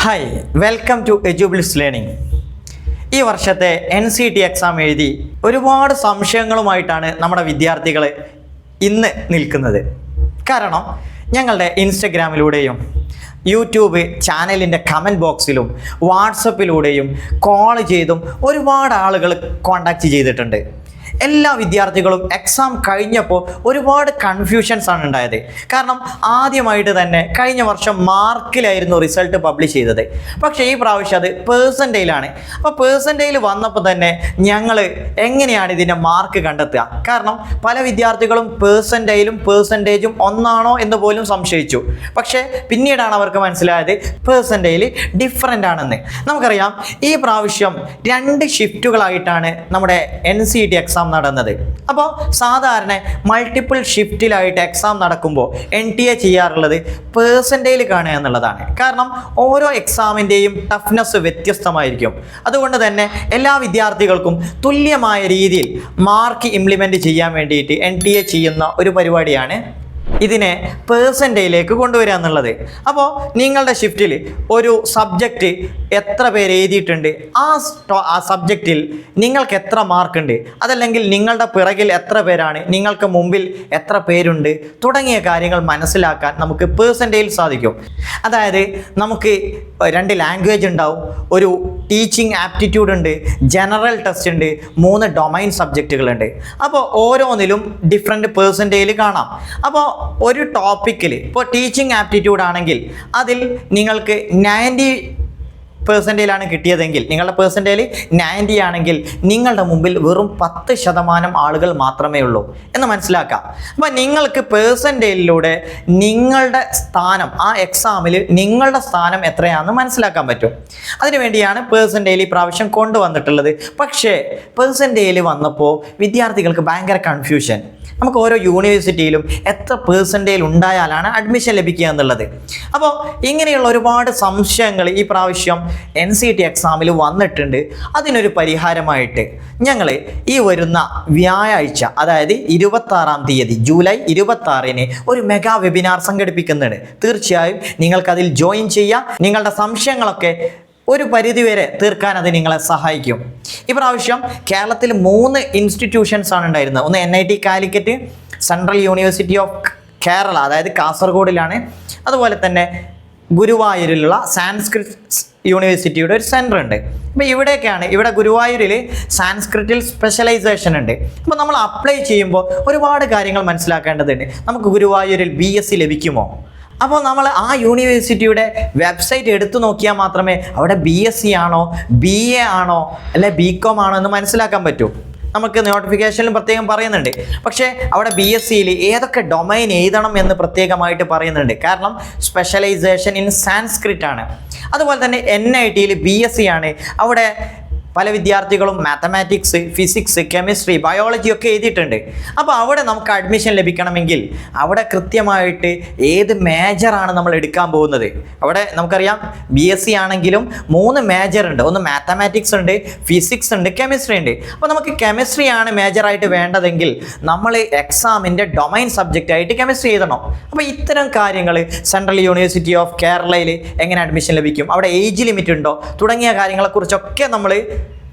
Hi welcome to Edubles learning. ഈ വർഷത്തെ NCT exam എഴുതി ഒരുപാട് സംശയങ്ങളുമായിട്ടാണ് നമ്മുടെ വിദ്യാർത്ഥികൾ ഇന്ന് നിൽക്കുന്നത്. കാരണം ഞങ്ങളുടെ ഇൻസ്റ്റഗ്രാമിലൂടെയും യൂട്യൂബ് ചാനലിൻ്റെ കമൻറ്റ് ബോക്സിലും വാട്സപ്പിലൂടെയും കോൾ ചെയ്തും ഒരുപാട് ആളുകൾ കോണ്ടാക്റ്റ് ചെയ്തിട്ടുണ്ട്. എല്ലാ വിദ്യാർത്ഥികളും എക്സാം കഴിഞ്ഞപ്പോൾ ഒരുപാട് കൺഫ്യൂഷൻസ് ആണ് ഉണ്ടായത്. കാരണം ആദ്യമായിട്ട് തന്നെ കഴിഞ്ഞ വർഷം മാർക്കിലായിരുന്നു റിസൾട്ട് പബ്ലിഷ് ചെയ്തത്. പക്ഷേ ഈ പ്രാവശ്യം അത് പേഴ്സൻറ്റേജിലാണ്. അപ്പോൾ പേഴ്സൻറ്റേജിൽ വന്നപ്പോൾ തന്നെ ഞങ്ങൾ എങ്ങനെയാണ് ഇതിൻ്റെ മാർക്ക് കണ്ടെത്തുക? കാരണം പല വിദ്യാർത്ഥികളും പേഴ്സൻറ്റേജും ഒന്നാണോ എന്ന് പോലും സംശയിച്ചു. പക്ഷേ പിന്നീടാണ് അവർക്ക് മനസ്സിലായത് പേഴ്സൻറ്റേജിൽ ഡിഫറൻ്റ് ആണെന്ന്. നമുക്കറിയാം ഈ പ്രാവശ്യം 2 ഷിഫ്റ്റുകളായിട്ടാണ് നമ്മുടെ NCT എക്സാം നടന്നത്. അപ്പോൾ സാധാരണ മൾട്ടിപ്പിൾ ഷിഫ്റ്റിലായിട്ട് എക്സാം നടക്കുമ്പോൾ NTA ചെയ്യാറുള്ളത് പേഴ്സൻറ്റേജിൽ കാണുക എന്നുള്ളതാണ്. കാരണം ഓരോ എക്സാമിൻ്റെയും ടഫ്നെസ് വ്യത്യസ്തമായിരിക്കും. അതുകൊണ്ട് തന്നെ എല്ലാ വിദ്യാർത്ഥികൾക്കും തുല്യമായ രീതിയിൽ മാർക്ക് ഇംപ്ലിമെൻറ്റ് ചെയ്യാൻ വേണ്ടിയിട്ട് NTA ചെയ്യുന്ന ഒരു പരിപാടിയാണ് ഇതിനെ പേഴ്സൻറ്റേജിലേക്ക് കൊണ്ടുവരിക എന്നുള്ളത്. അപ്പോൾ നിങ്ങളുടെ ഷിഫ്റ്റിൽ ഒരു സബ്ജക്റ്റ് എത്ര പേര് എഴുതിയിട്ടുണ്ട്, ആ സബ്ജക്റ്റിൽ നിങ്ങൾക്ക് എത്ര മാർക്കുണ്ട്, അതല്ലെങ്കിൽ നിങ്ങളുടെ പിറകിൽ എത്ര പേരാണ്, നിങ്ങൾക്ക് മുമ്പിൽ എത്ര പേരുണ്ട് തുടങ്ങിയ കാര്യങ്ങൾ മനസ്സിലാക്കാൻ നമുക്ക് പേഴ്സൻറ്റേജിൽ സാധിക്കും. അതായത് നമുക്ക് 2 ലാംഗ്വേജ് ഉണ്ടാവും, ഒരു ടീച്ചിങ് ആപ്റ്റിറ്റ്യൂഡ് ഉണ്ട്, ജനറൽ ടെസ്റ്റ് ഉണ്ട്, 3 ഡൊമൈൻ സബ്ജക്റ്റുകളുണ്ട്. അപ്പോൾ ഓരോന്നിലും ഡിഫറെൻറ്റ് പേഴ്സൻറ്റേജിൽ കാണാം. അപ്പോൾ ഒരു ടോപ്പിക്കിൽ ഇപ്പോൾ ടീച്ചിങ് ആപ്റ്റിറ്റ്യൂഡ് ആണെങ്കിൽ അതിൽ നിങ്ങൾക്ക് 90% കിട്ടിയതെങ്കിൽ, നിങ്ങളുടെ പേഴ്സൻറ്റേജിൽ 90 ആണെങ്കിൽ നിങ്ങളുടെ മുമ്പിൽ വെറും 10% ആളുകൾ മാത്രമേ ഉള്ളൂ എന്ന് മനസ്സിലാക്കാം. അപ്പോൾ നിങ്ങൾക്ക് പേഴ്സൻറ്റേജിലൂടെ നിങ്ങളുടെ സ്ഥാനം, ആ എക്സാമിൽ നിങ്ങളുടെ സ്ഥാനം എത്രയാണെന്ന് മനസ്സിലാക്കാൻ പറ്റും. അതിനുവേണ്ടിയാണ് പേഴ്സൻറ്റേജിൽ ഈ പ്രാവശ്യം കൊണ്ടുവന്നിട്ടുള്ളത്. പക്ഷേ പേഴ്സൻറ്റേജിൽ വന്നപ്പോൾ വിദ്യാർത്ഥികൾക്ക് ഭയങ്കര കൺഫ്യൂഷൻ. നമുക്ക് ഓരോ യൂണിവേഴ്സിറ്റിയിലും എത്ര പേഴ്സൻറ്റേജിൽ ഉണ്ടായാലാണ് അഡ്മിഷൻ ലഭിക്കുക എന്നുള്ളത്. അപ്പോൾ ഇങ്ങനെയുള്ള ഒരുപാട് സംശയങ്ങൾ ഈ പ്രാവശ്യം NCT എക്സാമിൽ വന്നിട്ടുണ്ട്. അതിനൊരു പരിഹാരമായിട്ട് ഞങ്ങൾ ഈ വരുന്ന വ്യാഴാഴ്ച, അതായത് 26-ാം തീയതി ജൂലൈ 26-ന് ഒരു മെഗാ വെബിനാർ സംഘടിപ്പിക്കുന്നുണ്ട്. തീർച്ചയായും നിങ്ങൾക്കതിൽ ജോയിൻ ചെയ്യാം. നിങ്ങളുടെ സംശയങ്ങളൊക്കെ ഒരു പരിധിവരെ തീർക്കാൻ അത് നിങ്ങളെ സഹായിക്കും. ഇപ്രാവശ്യം കേരളത്തിൽ 3 ഇൻസ്റ്റിറ്റ്യൂഷൻസ് ആണ് ഉണ്ടായിരുന്നത്. ഒന്ന് NIT Calicut, central university of Kerala, അതായത് കാസർഗോഡിലാണ്. അതുപോലെ തന്നെ ഗുരുവായൂരിലുള്ള സാൻസ്ക്രിറ്റ് യൂണിവേഴ്സിറ്റിയുടെ ഒരു സെൻറ്റർ ഉണ്ട്. അപ്പോൾ ഇവിടെ ഗുരുവായൂരിൽ സാൻസ്ക്രിറ്റിൽ സ്പെഷ്യലൈസേഷൻ ഉണ്ട്. അപ്പോൾ നമ്മൾ അപ്ലൈ ചെയ്യുമ്പോൾ ഒരുപാട് കാര്യങ്ങൾ മനസ്സിലാക്കേണ്ടതുണ്ട്. നമുക്ക് ഗുരുവായൂരിൽ BSc ലഭിക്കുമോ? അപ്പോൾ നമ്മൾ ആ യൂണിവേഴ്സിറ്റിയുടെ വെബ്സൈറ്റ് എടുത്തു നോക്കിയാൽ മാത്രമേ അവിടെ BSc ആണോ, BA ആണോ, അല്ലെ BCom ആണോ എന്ന് മനസ്സിലാക്കാൻ പറ്റൂ. നമുക്ക് നോട്ടിഫിക്കേഷനിൽ പ്രത്യേകം പറയുന്നുണ്ട്. പക്ഷേ അവിടെ BScയിൽ ഏതൊക്കെ ഡൊമൈൻ എഴുതണം എന്ന് പ്രത്യേകമായിട്ട് പറയുന്നുണ്ട്. കാരണം സ്പെഷ്യലൈസേഷൻ ഇൻ സാൻസ്ക്രിറ്റ് ആണ്. അതുപോലെ തന്നെ NITയിൽ BSc ആണ്. അവിടെ പല വിദ്യാർത്ഥികളും മാത്തമാറ്റിക്സ്, ഫിസിക്സ്, കെമിസ്ട്രി, ബയോളജി ഒക്കെ എഴുതിയിട്ടുണ്ട്. അപ്പോൾ അവിടെ നമുക്ക് അഡ്മിഷൻ ലഭിക്കണമെങ്കിൽ അവിടെ കൃത്യമായിട്ട് ഏത് മേജറാണ് നമ്മൾ എടുക്കാൻ പോകുന്നത്. അവിടെ നമുക്കറിയാം BSc ആണെങ്കിലും 3 മേജർ ഉണ്ട്. ഒന്ന് മാത്തമാറ്റിക്സ് ഉണ്ട്, ഫിസിക്സ് ഉണ്ട്, കെമിസ്ട്രി ഉണ്ട്. അപ്പോൾ നമുക്ക് കെമിസ്ട്രി ആണ് മേജറായിട്ട് വേണ്ടതെങ്കിൽ നമ്മൾ എക്സാമിൻ്റെ ഡൊമൈൻ സബ്ജക്റ്റായിട്ട് കെമിസ്ട്രി എഴുതണം. അപ്പോൾ ഇത്തരം കാര്യങ്ങൾ സെൻട്രൽ യൂണിവേഴ്സിറ്റി ഓഫ് കേരളയിൽ എങ്ങനെ അഡ്മിഷൻ ലഭിക്കും, അവിടെ ഏജ് ലിമിറ്റ് ഉണ്ടോ തുടങ്ങിയ കാര്യങ്ങളെക്കുറിച്ചൊക്കെ നമ്മൾ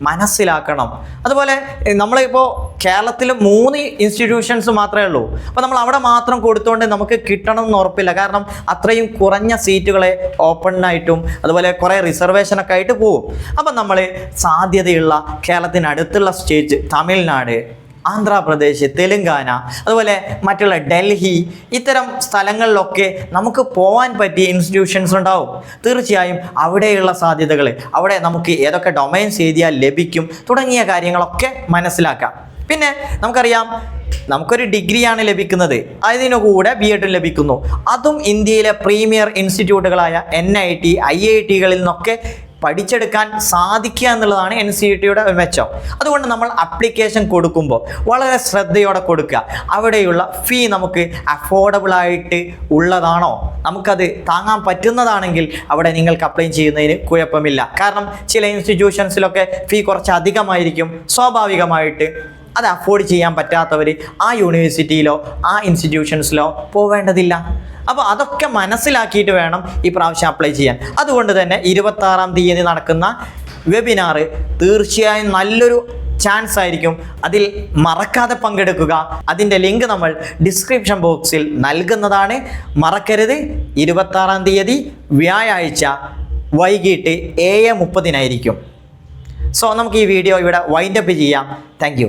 മനസ്സിലാക്കണം. അതുപോലെ നമ്മളിപ്പോൾ കേരളത്തിൽ 3 ഇൻസ്റ്റിറ്റ്യൂഷൻസ് മാത്രമേ ഉള്ളൂ. അപ്പോൾ നമ്മൾ അവിടെ മാത്രം കൊടുത്തുകൊണ്ട് നമുക്ക് കിട്ടണം എന്ന് ഉറപ്പില്ല. കാരണം അത്രയും കുറഞ്ഞ സീറ്റുകളെ ഓപ്പണായിട്ടും അതുപോലെ കുറേ റിസർവേഷനൊക്കെ ആയിട്ട് പോകും. അപ്പം നമ്മൾ സാധ്യതയുള്ള കേരളത്തിനടുത്തുള്ള സ്റ്റേറ്റ് തമിഴ്നാട്, ആന്ധ്രാപ്രദേശ്, തെലുങ്കാന, അതുപോലെ മറ്റുള്ള ഡൽഹി, ഇത്തരം സ്ഥലങ്ങളിലൊക്കെ നമുക്ക് പോകാൻ പറ്റിയ ഇൻസ്റ്റിറ്റ്യൂഷൻസ് ഉണ്ടാവും. തീർച്ചയായും അവിടെയുള്ള സാധ്യതകൾ, അവിടെ നമുക്ക് ഏതൊക്കെ ഡൊമൈൻസ് എഴുതിയാൽ ലഭിക്കും തുടങ്ങിയ കാര്യങ്ങളൊക്കെ മനസ്സിലാക്കാം. പിന്നെ നമുക്കറിയാം നമുക്കൊരു ഡിഗ്രിയാണ് ലഭിക്കുന്നത്, അതിനു കൂടെ BEd ലഭിക്കുന്നു. അതും ഇന്ത്യയിലെ പ്രീമിയർ ഇൻസ്റ്റിറ്റ്യൂട്ടുകളായ NIT, IITകളിൽ നിന്നൊക്കെ പഠിച്ചെടുക്കാൻ സാധിക്കുക എന്നുള്ളതാണ് NCTയുടെ മെച്ചം. അതുകൊണ്ട് നമ്മൾ അപ്ലിക്കേഷൻ കൊടുക്കുമ്പോൾ വളരെ ശ്രദ്ധയോടെ കൊടുക്കുക. അവിടെയുള്ള ഫീ നമുക്ക് അഫോർഡബിൾ ആയിട്ട് ഉള്ളതാണോ, നമുക്കത് താങ്ങാൻ പറ്റുന്നതാണെങ്കിൽ അവിടെ നിങ്ങൾക്ക് അപ്ലൈ ചെയ്യുന്നതിന് കുഴപ്പമില്ല. കാരണം ചില ഇൻസ്റ്റിറ്റ്യൂഷൻസിലൊക്കെ ഫീ കുറച്ച് അധികമായിരിക്കും. സ്വാഭാവികമായിട്ട് അത് അഫോർഡ് ചെയ്യാൻ പറ്റാത്തവർ ആ യൂണിവേഴ്സിറ്റിയിലോ ആ ഇൻസ്റ്റിറ്റ്യൂഷൻസിലോ പോവേണ്ടതില്ല. അപ്പോൾ അതൊക്കെ മനസ്സിലാക്കിയിട്ട് വേണം ഈ പ്രാവശ്യം അപ്ലൈ ചെയ്യാൻ. അതുകൊണ്ട് തന്നെ 26-ാം തീയതി നടക്കുന്ന വെബിനാർ തീർച്ചയായും നല്ലൊരു ചാൻസ് ആയിരിക്കും. അതിൽ മറക്കാതെ പങ്കെടുക്കുക. അതിൻ്റെ ലിങ്ക് നമ്മൾ ഡിസ്ക്രിപ്ഷൻ ബോക്സിൽ നൽകുന്നതാണ്. മറക്കരുത്. 26-ാം തീയതി വ്യാഴാഴ്ച വൈകിട്ട് 7:30 സോ നമുക്ക് ഈ വീഡിയോ ഇവിടെ വൈൻഡപ്പ് ചെയ്യാം. താങ്ക്